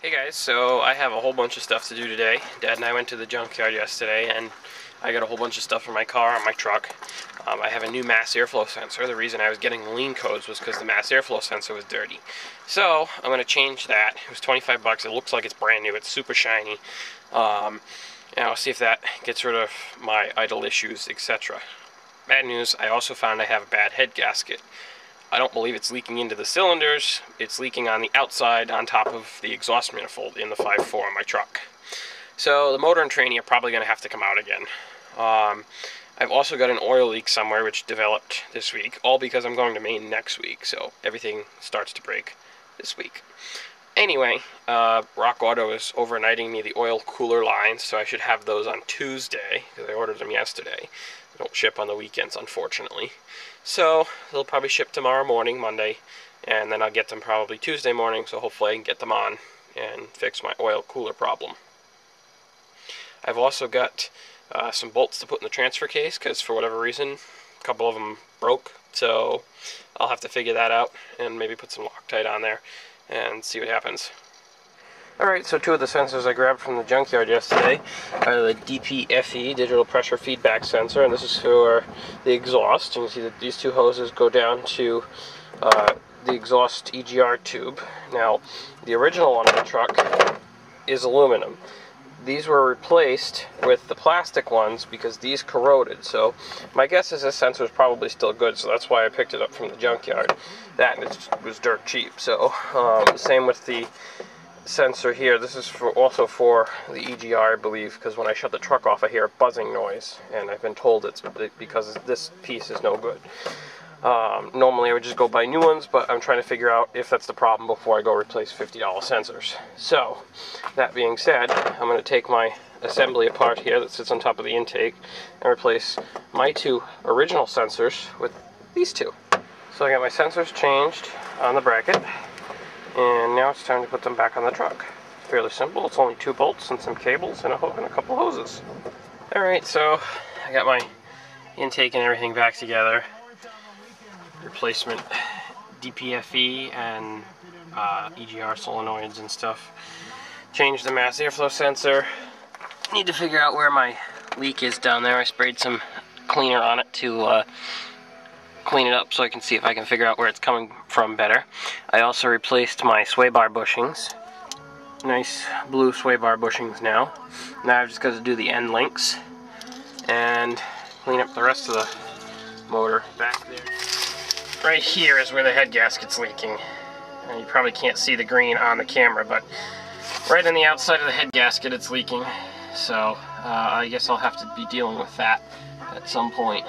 Hey guys, so I have a whole bunch of stuff to do today. Dad and I went to the junkyard yesterday and I got a whole bunch of stuff for my car and my truck. I have a new mass airflow sensor. The reason I was getting the lean codes was because the mass airflow sensor was dirty. So I'm going to change that. It was 25 bucks. It looks like it's brand new. It's super shiny. And I'll see if that gets rid of my idle issues, etc. Bad news, I also found I have a bad head gasket. I don't believe it's leaking into the cylinders. It's leaking on the outside on top of the exhaust manifold in the 5.4 on my truck. So the motor and tranny are probably going to have to come out again. I've also got an oil leak somewhere which developed this week, all because I'm going to Maine next week, so everything starts to break this week. Anyway, Rock Auto is overnighting me the oil cooler lines, so I should have those on Tuesday, because I ordered them yesterday. They don't ship on the weekends, unfortunately. So they'll probably ship tomorrow morning, Monday, and then I'll get them probably Tuesday morning, so hopefully I can get them on and fix my oil cooler problem. I've also got some bolts to put in the transfer case, because for whatever reason, a couple of them broke, so I'll have to figure that out and maybe put some Loctite on there and see what happens. Alright, so two of the sensors I grabbed from the junkyard yesterday are the DPFE, digital pressure feedback sensor, and this is for the exhaust. You can see that these two hoses go down to the exhaust EGR tube. Now, the original one on the truck is aluminum. These were replaced with the plastic ones because these corroded, so my guess is this sensor is probably still good, so that's why I picked it up from the junkyard. That, and it was dirt cheap. So same with the sensor here. This is also for the EGR, I believe, because when I shut the truck off I hear a buzzing noise, and I've been told it's because this piece is no good. Normally I would just go buy new ones, but I'm trying to figure out if that's the problem before I go replace $50 sensors. So, that being said, I'm going to take my assembly apart here that sits on top of the intake and replace my two original sensors with these two. So I got my sensors changed on the bracket, and now it's time to put them back on the truck. It's fairly simple. It's only 2 bolts and some cables and a hook and a couple hoses. Alright, so I got my intake and everything back together. Replacement DPFE and EGR solenoids and stuff. Changed the mass airflow sensor. Need to figure out where my leak is down there. I sprayed some cleaner on it to clean it up so I can see if I can figure out where it's coming from better. I also replaced my sway bar bushings. Nice blue sway bar bushings now. Now I've just got to do the end links and clean up the rest of the motor back there. Right here is where the head gasket's leaking. And you probably can't see the green on the camera, but right on the outside of the head gasket it's leaking. So I guess I'll have to be dealing with that at some point.